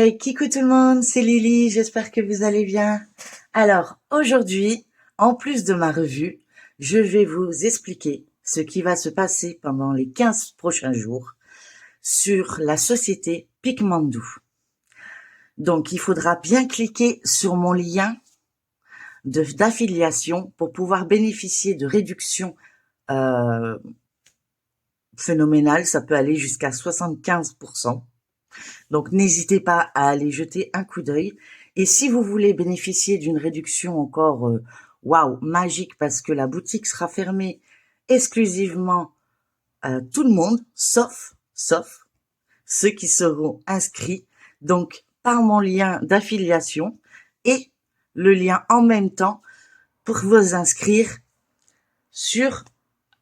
Hey, coucou tout le monde, c'est Lily, j'espère que vous allez bien. Alors, aujourd'hui, en plus de ma revue, je vais vous expliquer ce qui va se passer pendant les 15 prochains jours sur la société Picmandou. Donc, il faudra bien cliquer sur mon lien d'affiliation pour pouvoir bénéficier de réductions phénoménales, ça peut aller jusqu'à 75%. Donc, n'hésitez pas à aller jeter un coup d'œil. Et si vous voulez bénéficier d'une réduction encore, waouh, magique, parce que la boutique sera fermée exclusivement à tout le monde, sauf ceux qui seront inscrits, donc par mon lien d'affiliation et le lien en même temps pour vous inscrire sur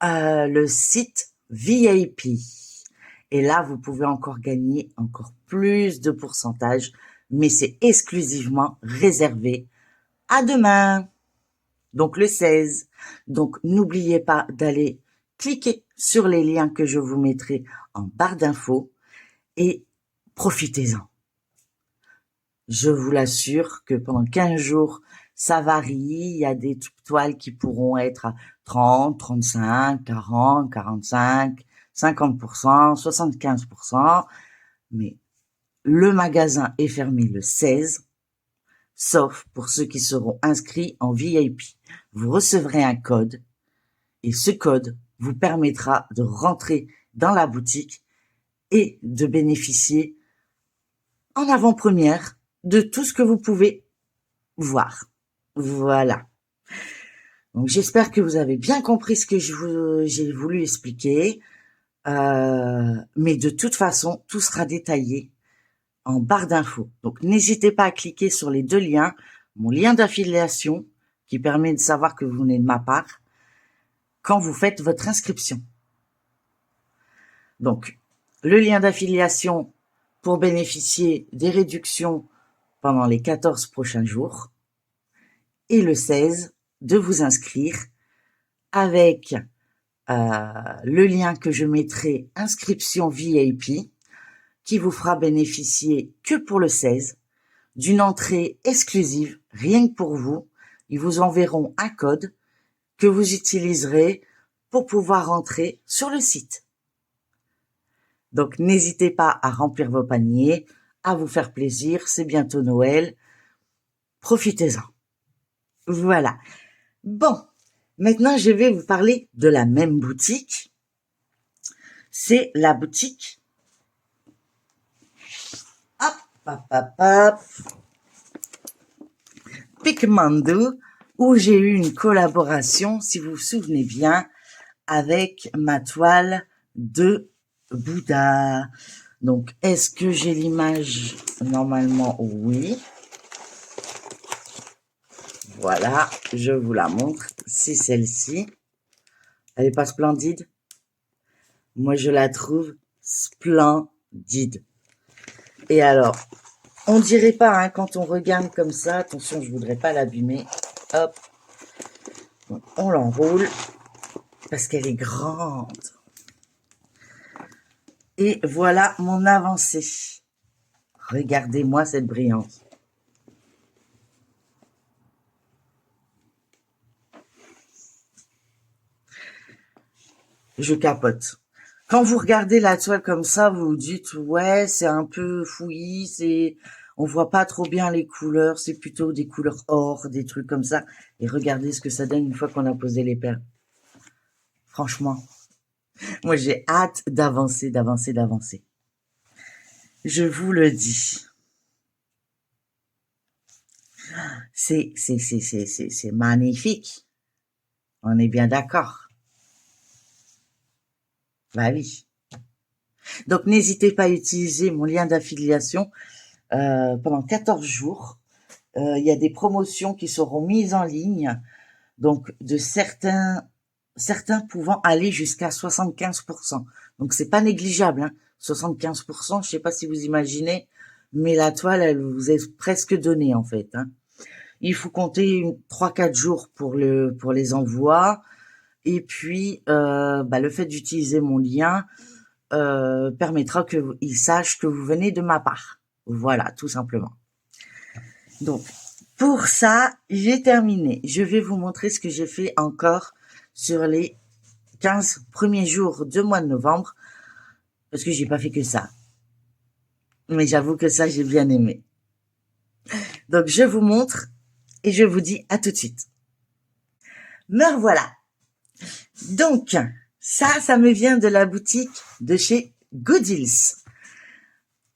le site VIP. Et là, vous pouvez encore gagner encore plus de pourcentage, mais c'est exclusivement réservé à demain, donc le 16. Donc, n'oubliez pas d'aller cliquer sur les liens que je vous mettrai en barre d'infos et profitez-en. Je vous l'assure que pendant 15 jours, ça varie. Il y a des toiles qui pourront être à 30, 35, 40, 45, 50%, 75%. Mais le magasin est fermé le 16, sauf pour ceux qui seront inscrits en VIP. Vous recevrez un code et ce code vous permettra de rentrer dans la boutique et de bénéficier en avant-première de tout ce que vous pouvez voir. Voilà. Donc j'espère que vous avez bien compris ce que j'ai voulu expliquer. Mais de toute façon, tout sera détaillé en barre d'infos. Donc n'hésitez pas à cliquer sur les deux liens. Mon lien d'affiliation qui permet de savoir que vous venez de ma part quand vous faites votre inscription. Donc le lien d'affiliation pour bénéficier des réductions pendant les 14 prochains jours et le 16 de vous inscrire avec le lien que je mettrai inscription VIP qui vous fera bénéficier que pour le 16 d'une entrée exclusive rien que pour vous. Ils vous enverront un code que vous utiliserez pour pouvoir entrer sur le site. Donc n'hésitez pas à remplir vos paniers, à vous faire plaisir, c'est bientôt Noël. Profitez-en. Voilà. Bon, maintenant je vais vous parler de la même boutique. C'est la boutique Picmandou, où j'ai eu une collaboration, si vous vous souvenez bien, avec ma toile de Bouddha. Donc, est-ce que j'ai l'image? Normalement, oui. Voilà, je vous la montre. C'est celle-ci. Elle est pas splendide? Moi, je la trouve splendide. Et alors, on dirait pas, hein, quand on regarde comme ça, attention, je voudrais pas l'abîmer. Hop. Donc, on l'enroule parce qu'elle est grande. Et voilà mon avancée. Regardez-moi cette brillance. Je capote. Quand vous regardez la toile comme ça, vous vous dites, ouais, c'est un peu fouillis, on voit pas trop bien les couleurs, c'est plutôt des couleurs or, des trucs comme ça. Et regardez ce que ça donne une fois qu'on a posé les perles. Franchement, moi j'ai hâte d'avancer. Je vous le dis. C'est magnifique. On est bien d'accord. Bah oui. Donc n'hésitez pas à utiliser mon lien d'affiliation pendant 14 jours. Il y a des promotions qui seront mises en ligne, donc de certains pouvant aller jusqu'à 75%. Donc c'est pas négligeable, hein. 75%, je sais pas si vous imaginez, mais la toile, elle vous est presque donnée en fait, hein. Il faut compter 3-4 jours pour les envois. Et puis, le fait d'utiliser mon lien permettra qu'ils sachent que vous venez de ma part. Voilà, tout simplement. Donc, pour ça, j'ai terminé. Je vais vous montrer ce que j'ai fait encore sur les 15 premiers jours du mois de novembre, parce que j'ai pas fait que ça. Mais j'avoue que ça, j'ai bien aimé. Donc, je vous montre et je vous dis à tout de suite. Me revoilà. Donc, ça me vient de la boutique de chez Goodills.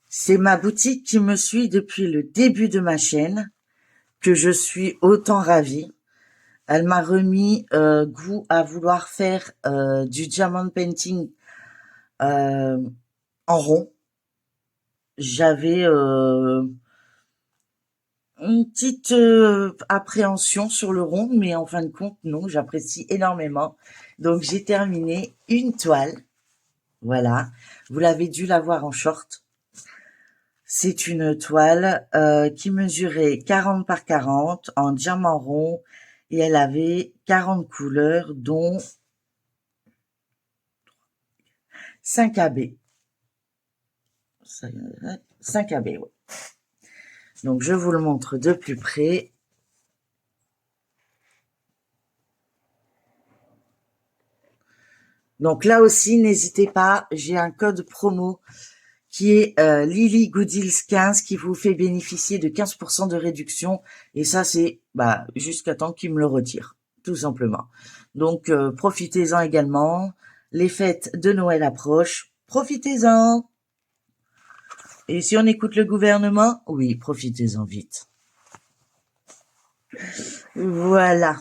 C'est ma boutique qui me suit depuis le début de ma chaîne, que je suis autant ravie. Elle m'a remis goût à vouloir faire du diamond painting en rond. J'avais une petite appréhension sur le rond, mais en fin de compte, non, j'apprécie énormément. Donc, j'ai terminé une toile. Voilà. Vous l'avez dû la voir en short. C'est une toile qui mesurait 40 par 40 en diamant rond et elle avait 40 couleurs, dont 5 AB. 5 AB, ouais. Donc, je vous le montre de plus près. Donc, là aussi, n'hésitez pas, j'ai un code promo qui est Lily Goodills 15 qui vous fait bénéficier de 15% de réduction. Et ça, c'est jusqu'à temps qu'il me le retire, tout simplement. Donc, profitez-en également. Les fêtes de Noël approchent. Profitez-en. Et si on écoute le gouvernement, oui, profitez-en vite. Voilà.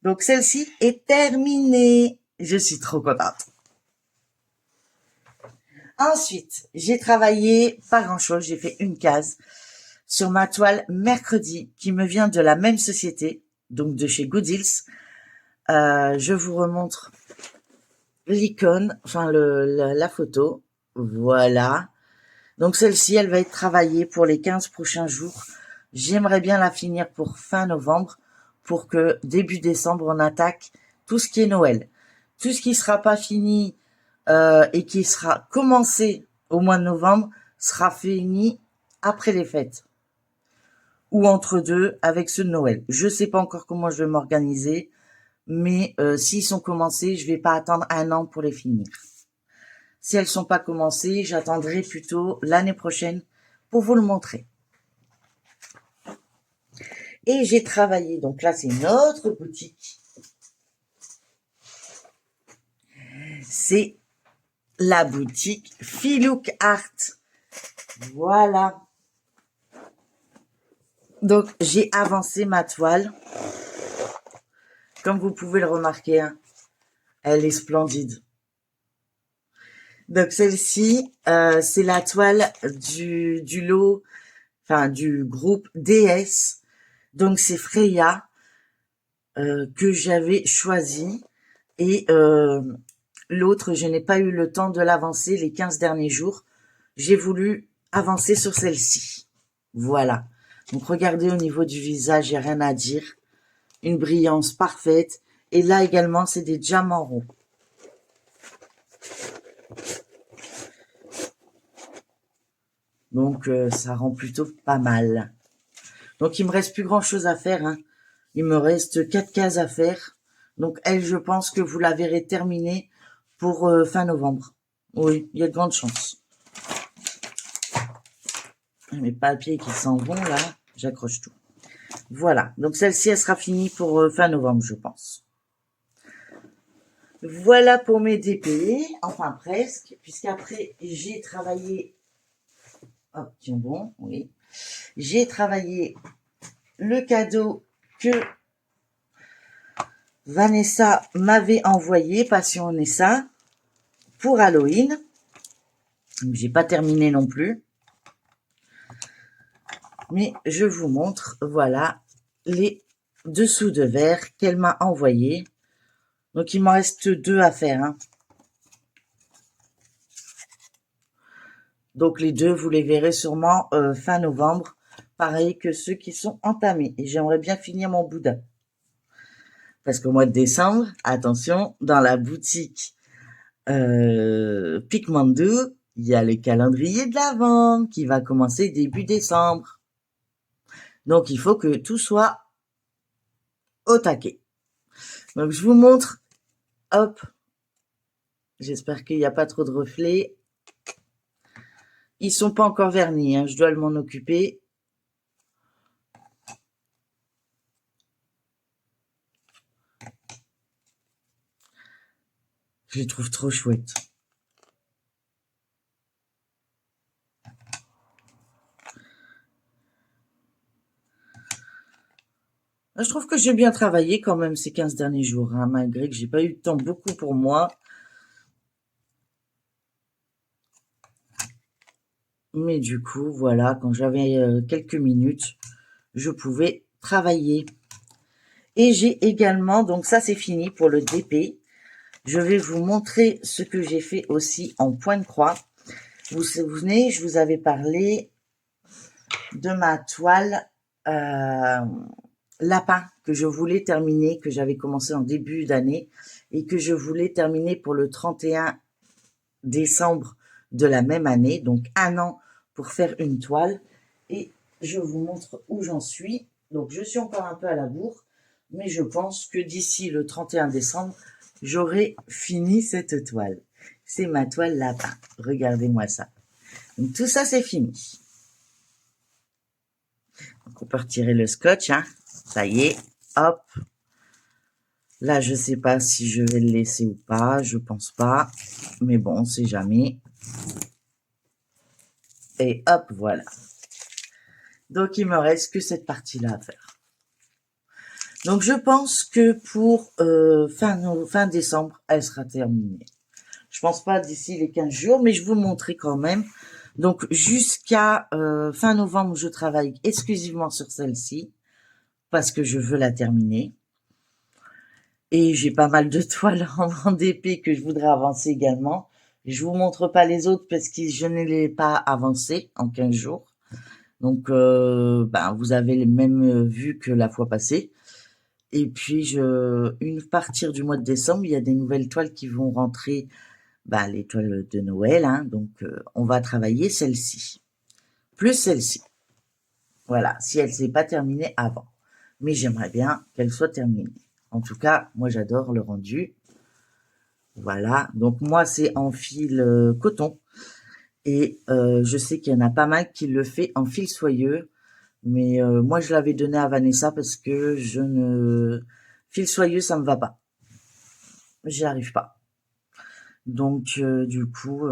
Donc, celle-ci est terminée. Je suis trop contente. Ensuite, j'ai travaillé pas grand-chose. J'ai fait une case sur ma toile mercredi qui me vient de la même société, donc de chez Goodills. Je vous remontre l'icône, enfin la photo. Voilà. Donc celle-ci, elle va être travaillée pour les 15 prochains jours. J'aimerais bien la finir pour fin novembre pour que début décembre, on attaque tout ce qui est Noël. Tout ce qui sera pas fini et qui sera commencé au mois de novembre sera fini après les fêtes. Ou entre deux avec ceux de Noël. Je sais pas encore comment je vais m'organiser, mais s'ils sont commencés, je vais pas attendre 1 an pour les finir. Si elles sont pas commencées, j'attendrai plutôt l'année prochaine pour vous le montrer. Et j'ai travaillé, donc là c'est notre boutique. C'est la boutique Filouk Art. Voilà. Donc j'ai avancé ma toile. Comme vous pouvez le remarquer, hein, elle est splendide. Donc celle-ci, c'est la toile du lot, enfin du groupe DS. Donc c'est Freya que j'avais choisi. Et l'autre, je n'ai pas eu le temps de l'avancer les 15 derniers jours. J'ai voulu avancer sur celle-ci. Voilà. Donc regardez au niveau du visage, il n'y a rien à dire. Une brillance parfaite. Et là également, c'est des diamants ronds. Donc, ça rend plutôt pas mal. Donc, il me reste plus grand-chose à faire. Hein. Il me reste 4 cases à faire. Donc, elle, je pense que vous la verrez terminée pour fin novembre. Oui, il y a de grandes chances. Mes papiers qui s'en vont, là, j'accroche tout. Voilà. Donc, celle-ci, elle sera finie pour fin novembre, je pense. Voilà pour mes DP. Enfin, presque. Puisqu'après, j'ai travaillé... Oh, tiens bon, oui. J'ai travaillé le cadeau que Vanessa m'avait envoyé, Passion Nessa, pour Halloween. J'ai pas terminé non plus. Mais je vous montre, voilà, les dessous de verre qu'elle m'a envoyé. Donc, il m'en reste 2 à faire. Hein. Donc, les 2, vous les verrez sûrement fin novembre. Pareil que ceux qui sont entamés. Et j'aimerais bien finir mon boudin. Parce qu'au mois de décembre, attention, dans la boutique Pigmandou, il y a le calendrier de l'Avent qui va commencer début décembre. Donc, il faut que tout soit au taquet. Donc, je vous montre. Hop. J'espère qu'il n'y a pas trop de reflets. Ils sont pas encore vernis, hein, je dois m'en occuper. Je les trouve trop chouettes. Je trouve que j'ai bien travaillé quand même ces 15 derniers jours, hein, malgré que j'ai pas eu de temps beaucoup pour moi. Mais du coup, voilà, quand j'avais quelques minutes, je pouvais travailler. Et j'ai également, donc ça c'est fini pour le DP. Je vais vous montrer ce que j'ai fait aussi en point de croix. Vous vous souvenez, je vous avais parlé de ma toile lapin que je voulais terminer, que j'avais commencé en début d'année et que je voulais terminer pour le 31 décembre de la même année, donc 1 an pour faire une toile. Et je vous montre où j'en suis. Donc je suis encore un peu à la bourre, mais je pense que d'ici le 31 décembre, j'aurai fini cette toile. C'est ma toile lapin. Regardez-moi ça. Donc tout ça, c'est fini. Donc on peut retirer le scotch, hein. Ça y est, hop. Là, je sais pas si je vais le laisser ou pas, je pense pas. Mais bon, on sait jamais. Et hop, voilà. Donc, il me reste que cette partie-là à faire. Donc, je pense que pour fin décembre, elle sera terminée. Je pense pas d'ici les 15 jours, mais je vous montrerai quand même. Donc, jusqu'à fin novembre, je travaille exclusivement sur celle-ci parce que je veux la terminer. Et j'ai pas mal de toiles en DP que je voudrais avancer également. Je vous montre pas les autres parce que je ne les ai pas avancées en 15 jours. Donc, vous avez les mêmes vues que la fois passée. Et puis, une partir du mois de décembre, il y a des nouvelles toiles qui vont rentrer, les toiles de Noël. Hein, donc, on va travailler celle-ci. Plus celle-ci. Voilà, si elle s'est pas terminée avant. Mais j'aimerais bien qu'elle soit terminée. En tout cas, moi, j'adore le rendu. Voilà, donc moi, c'est en fil coton. Et je sais qu'il y en a pas mal qui le fait en fil soyeux. Mais moi, je l'avais donné à Vanessa parce que fil soyeux, ça me va pas. J'y arrive pas. Donc, du coup,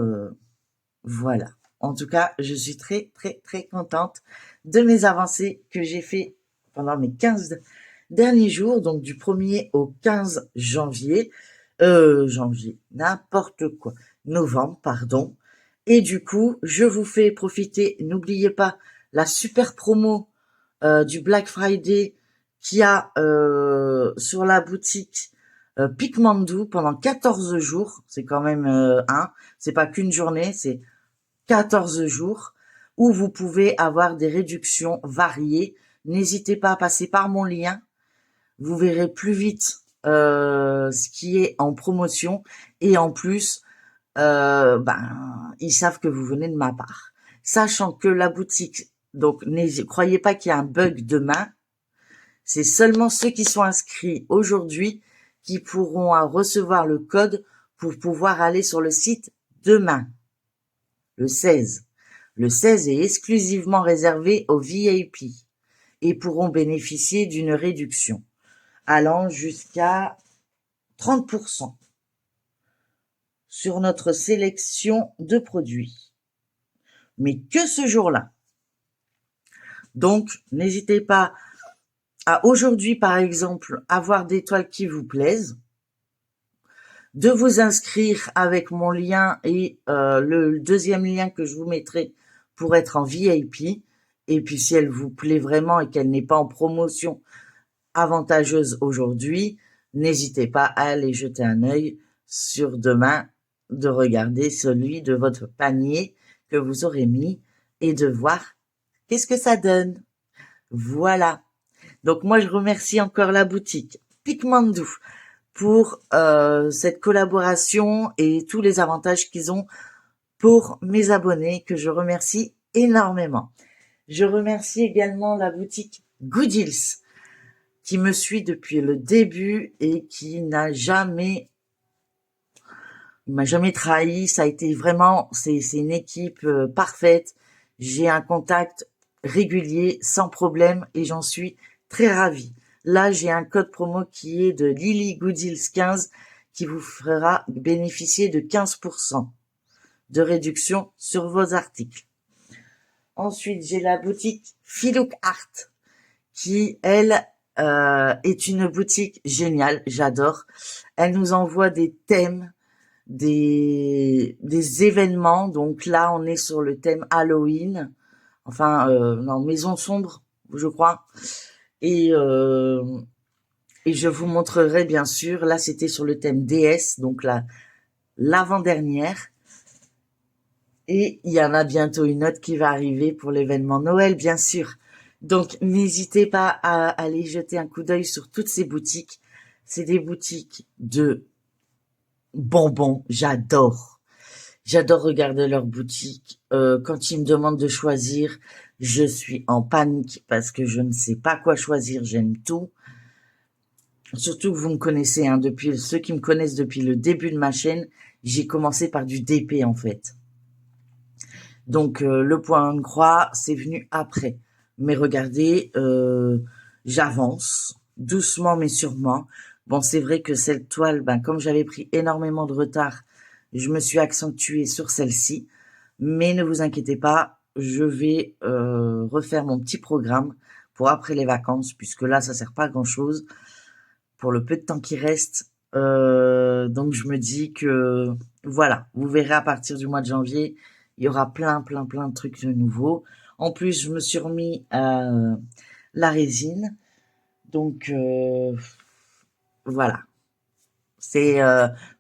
voilà. En tout cas, je suis très, très, très contente de mes avancées que j'ai fait pendant mes 15 derniers jours, donc du 1er au 15 janvier. N'importe quoi. Novembre, pardon. Et du coup, je vous fais profiter, n'oubliez pas, la super promo du Black Friday qu'il y a sur la boutique Picmandou pendant 14 jours. C'est quand même c'est pas qu'une journée, c'est 14 jours où vous pouvez avoir des réductions variées. N'hésitez pas à passer par mon lien. Vous verrez plus vite ce qui est en promotion et en plus, ils savent que vous venez de ma part. Sachant que la boutique, donc ne croyez pas qu'il y a un bug demain, c'est seulement ceux qui sont inscrits aujourd'hui qui pourront recevoir le code pour pouvoir aller sur le site demain, le 16. Le 16 est exclusivement réservé aux VIP et pourront bénéficier d'une réduction allant jusqu'à 30% sur notre sélection de produits. Mais que ce jour-là. Donc, n'hésitez pas à aujourd'hui, par exemple, avoir des toiles qui vous plaisent, de vous inscrire avec mon lien et le deuxième lien que je vous mettrai pour être en VIP. Et puis, si elle vous plaît vraiment et qu'elle n'est pas en promotion avantageuse aujourd'hui, n'hésitez pas à aller jeter un œil sur demain, de regarder celui de votre panier que vous aurez mis et de voir qu'est-ce que ça donne. Voilà. Donc moi, je remercie encore la boutique Picmandou pour cette collaboration et tous les avantages qu'ils ont pour mes abonnés que je remercie énormément. Je remercie également la boutique Gooddeals qui me suit depuis le début et qui m'a jamais trahi. Ça a été vraiment, c'est une équipe parfaite. J'ai un contact régulier, sans problème, et j'en suis très ravie. Là, j'ai un code promo qui est de LilyGooddeals15 qui vous fera bénéficier de 15% de réduction sur vos articles. Ensuite, j'ai la boutique Philook Art qui, elle, est une boutique géniale. J'adore. Elle nous envoie des thèmes, des événements. Donc là, on est sur le thème Halloween. Enfin, non, Maison Sombre, je crois. Et je vous montrerai bien sûr. Là, c'était sur le thème déesse, donc l'avant-dernière. Et il y en a bientôt une autre qui va arriver pour l'événement Noël, bien sûr. Donc, n'hésitez pas à aller jeter un coup d'œil sur toutes ces boutiques. C'est des boutiques de bonbons. J'adore. J'adore regarder leurs boutiques. Quand ils me demandent de choisir, je suis en panique parce que je ne sais pas quoi choisir. J'aime tout. Surtout que vous me connaissez, hein, depuis ceux qui me connaissent depuis le début de ma chaîne, j'ai commencé par du DP en fait. Donc le point de croix, c'est venu après. Mais regardez, j'avance doucement mais sûrement. Bon, c'est vrai que cette toile, comme j'avais pris énormément de retard, je me suis accentuée sur celle-ci. Mais ne vous inquiétez pas, je vais refaire mon petit programme pour après les vacances, puisque là, ça sert pas à grand-chose pour le peu de temps qui reste. Donc je me dis que voilà, vous verrez à partir du mois de janvier, il y aura plein de trucs de nouveaux. En plus, je me suis remis à la résine. Donc voilà, c'est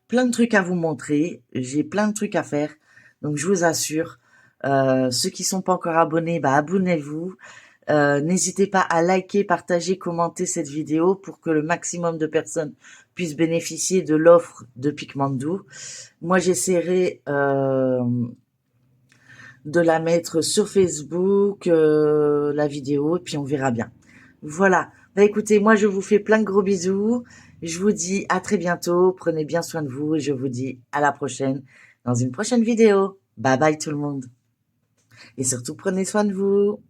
plein de trucs à vous montrer. J'ai plein de trucs à faire. Donc je vous assure, ceux qui sont pas encore abonnés, abonnez-vous. N'hésitez pas à liker, partager, commenter cette vidéo pour que le maximum de personnes puissent bénéficier de l'offre de Pigmandou. Moi, j'essaierai de la mettre sur Facebook, la vidéo, et puis on verra bien. Voilà. Écoutez, moi, je vous fais plein de gros bisous. Je vous dis à très bientôt. Prenez bien soin de vous et je vous dis à la prochaine dans une prochaine vidéo. Bye bye tout le monde. Et surtout, prenez soin de vous.